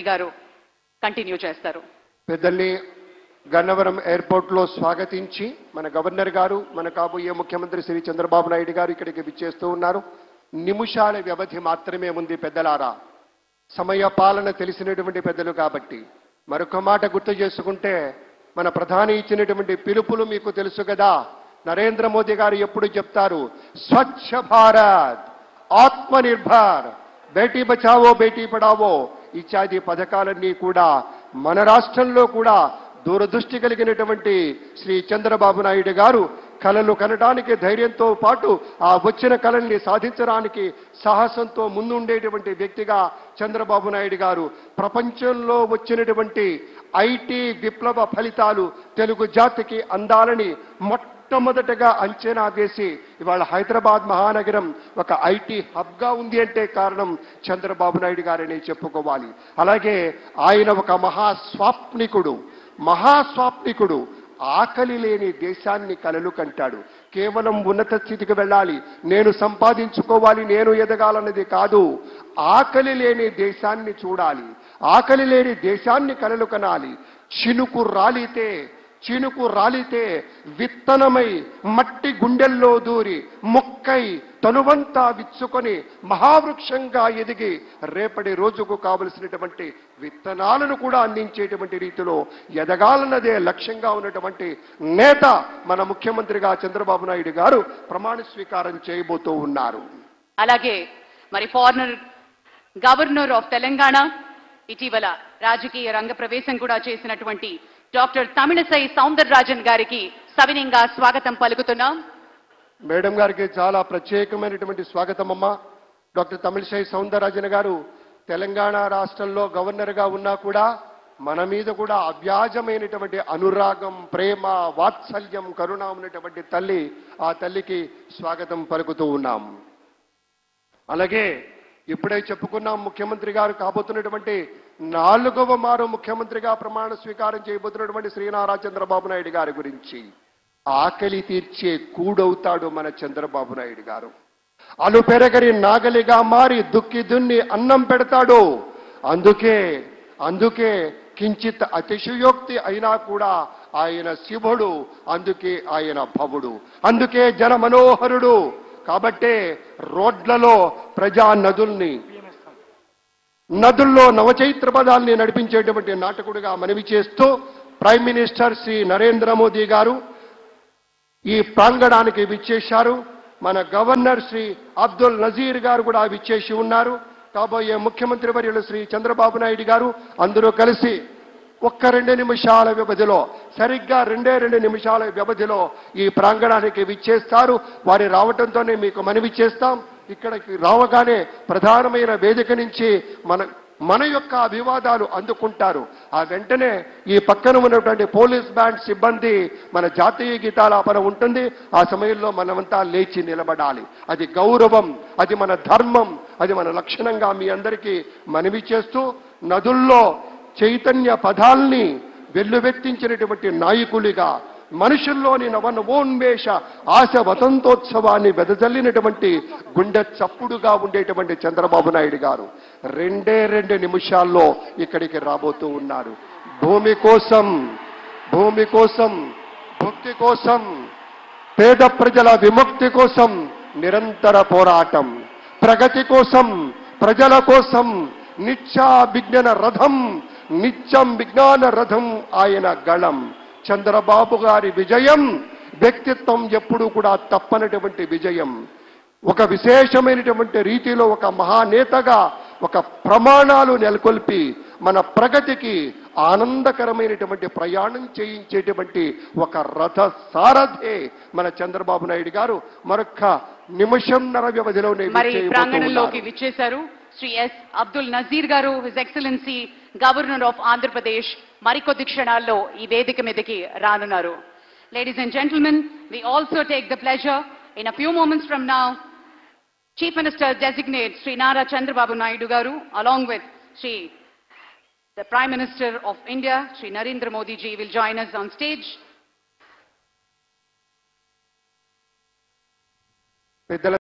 గారు కంటిన్యూ చేస్తారు. పెద్దల్ని గన్నవరం ఎయిర్పోర్ట్ లో స్వాగతించి మన గవర్నర్ గారు, మన కాబోయే ముఖ్యమంత్రి శ్రీ చంద్రబాబు నాయుడు గారు ఇక్కడికి విచ్చేస్తూ ఉన్నారు. నిమిషాల వ్యవధి మాత్రమే ఉంది పెద్దలారా. సమయ పాలన తెలిసినటువంటి పెద్దలు కాబట్టి మరొక మాట గుర్తు చేసుకుంటే, మన ప్రధాని ఇచ్చినటువంటి పిలుపులు మీకు తెలుసు కదా. నరేంద్ర మోదీ గారు ఎప్పుడు చెప్తారు, స్వచ్ఛ భారత్, ఆత్మ నిర్భర్, బేటీ బచావో బేటీ పడావో ఇత్యాది పథకాలన్నీ కూడా మన రాష్ట్రంలో కూడా దూరదృష్టి కలిగినటువంటి శ్రీ చంద్రబాబు నాయుడు గారు కలలు కనడానికి ధైర్యంతో పాటు ఆ వచ్చిన కళల్ని సాధించడానికి సాహసంతో ముందుండేటువంటి వ్యక్తిగా చంద్రబాబు నాయుడు గారు ప్రపంచంలో వచ్చినటువంటి ఐటీ విప్లవ ఫలితాలు తెలుగు జాతికి అందాలని మొట్టమొదటగా అంచనా వేసి ఇవాళ హైదరాబాద్ మహానగరం ఒక ఐటీ హబ్గా ఉంది అంటే కారణం చంద్రబాబు నాయుడు గారని చెప్పుకోవాలి. అలాగే ఆయన ఒక మహాస్వాప్నికుడు. ఆకలి లేని దేశాన్ని కలలు కంటాడు. కేవలం ఉన్నత స్థితికి వెళ్ళాలి, నేను సంపాదించుకోవాలి, నేను ఎదగాలన్నది కాదు. ఆకలి లేని దేశాన్ని చూడాలి, ఆకలి లేని దేశాన్ని కలలు కనాలి. చినుకు రాలితే విత్తనమై మట్టి గుండెల్లో దూరి మొక్కై తనువంతా విచ్చుకొని మహావృక్షంగా ఎదిగి రేపటి రోజుకు కావలసినటువంటి విత్తనాలను కూడా అందించేటువంటి రీతిలో ఎదగాలన్నదే లక్ష్యంగా ఉన్నటువంటి నేత మన ముఖ్యమంత్రిగా చంద్రబాబు నాయుడు గారు ప్రమాణ స్వీకారం చేయబోతూ ఉన్నారు. అలాగే మరి గవర్నర్ ఆఫ్ తెలంగాణ ఇటీవల రాజకీయ రంగ ప్రవేశం కూడా చేసినటువంటి డాక్టర్ తమిళసై సౌందరరాజన్ గారికి సవినయంగా స్వాగతం పలుకుతున్నాం. మేడం గారికి చాలా ప్రత్యేకమైనటువంటి స్వాగతం అమ్మా. డాక్టర్ తమిళసై సౌందరరాజన్ గారు తెలంగాణ రాష్ట్రంలో గవర్నర్ గా ఉన్నా కూడా మన మీద కూడా అవ్యాజమైనటువంటి అనురాగం, ప్రేమ, వాత్సల్యం, కరుణ ఉన్నటువంటి తల్లి, ఆ తల్లికి స్వాగతం పలుకుతూ ఉన్నాం. అలాగే ఇప్పుడే చెప్పుకున్నాం, ముఖ్యమంత్రి గారు కాబోతున్నటువంటి 4వ మారు ముఖ్యమంత్రిగా ప్రమాణ స్వీకారం చేయబోతున్నటువంటి శ్రీ నారా చంద్రబాబు నాయుడు గారి గురించి. ఆకలి తీర్చే కూడవుతాడు మన చంద్రబాబు నాయుడు గారు. అలుపెరగరి నాగలిగా మారి దుక్కి దున్ని అన్నం పెడతాడు. అందుకే కించిత్ అతిశయోక్తి అయినా కూడా ఆయన శివుడు, అందుకే ఆయన భవుడు, అందుకే జన మనోహరుడు. కాబట్టే రోడ్లలో ప్రజా నదుల్లో నవచైత్ర పదాల్ని నడిపించేటువంటి నాటకుడిగా మనవి చేస్తూ ప్రైమ్ మినిస్టర్ శ్రీ నరేంద్ర మోదీ గారు ఈ ప్రాంగణానికి విచ్చేశారు. మన గవర్నర్ శ్రీ అబ్దుల్ నజీర్ గారు కూడా విచ్చేసి ఉన్నారు. కాబోయే ముఖ్యమంత్రి వర్యులు శ్రీ చంద్రబాబు నాయుడు గారు అందరూ కలిసి ఒక్క 2 నిమిషాల వ్యవధిలో, సరిగ్గా 2 నిమిషాల వ్యవధిలో ఈ ప్రాంగణానికి విచ్చేస్తారు. వారి రావటంతోనే మీకు మనవి చేస్తాం. ఇక్కడికి రావగానే ప్రధానమైన వేదిక నుంచి మన యొక్క అభివాదాలు అందుకుంటారు. ఆ వెంటనే ఈ పక్కన ఉన్నటువంటి పోలీస్ బ్యాండ్ సిబ్బంది మన జాతీయ గీతాలాపన ఉంటుంది. ఆ సమయంలో మనమంతా లేచి నిలబడాలి. అది గౌరవం, అది మన ధర్మం, అది మన లక్షణంగా మీ అందరికీ మనవి చేస్తూ, నదుల్లో చైతన్య పదాల్ని వెల్లువెత్తించినటువంటి నాయకులుగా, మనుషుల్లోని నవనవోన్మేష ఆశ వసంతోత్సవాన్ని వెదజల్లినటువంటి గుండె చప్పుడుగా ఉండేటువంటి చంద్రబాబు నాయుడు గారు 2 నిమిషాల్లో ఇక్కడికి రాబోతూ ఉన్నారు. భూమి కోసం, భక్తి కోసం, పేద ప్రజల విముక్తి కోసం నిరంతర పోరాటం, ప్రగతి కోసం, ప్రజల కోసం నిత్యం విజ్ఞాన రథం ఆయన గళం. చంద్రబాబు గారి విజయం వ్యక్తిత్వం ఎప్పుడూ కూడా తప్పనటువంటి విజయం. ఒక విశేషమైనటువంటి రీతిలో ఒక మహానేతగా ఒక ప్రమాణాలు నెలకొల్పి మన ప్రగతికి ఆనందకరమైనటువంటి ప్రయాణం చేయించేటువంటి ఒక రథ సారథే మన చంద్రబాబు నాయుడు గారు. మరొక నిమిషంన్నర వ్యవధిలోనే ప్రాంగణంలోకి విచ్చేశారు శ్రీ ఎస్ అబ్దుల్ నజీర్ గారు, his excellency governor of Andhra Pradesh. మరికొద్ది క్షణాల్లో ఈ వేదిక మీదకి రానున్నారు. Ladies and gentlemen, we also take the pleasure in a few moments from now, Chief Minister Designate Sri Nara Chandrababu Naidu garu, along with the Prime Minister of India, Sri Narendra Modi ji, will join us on stage.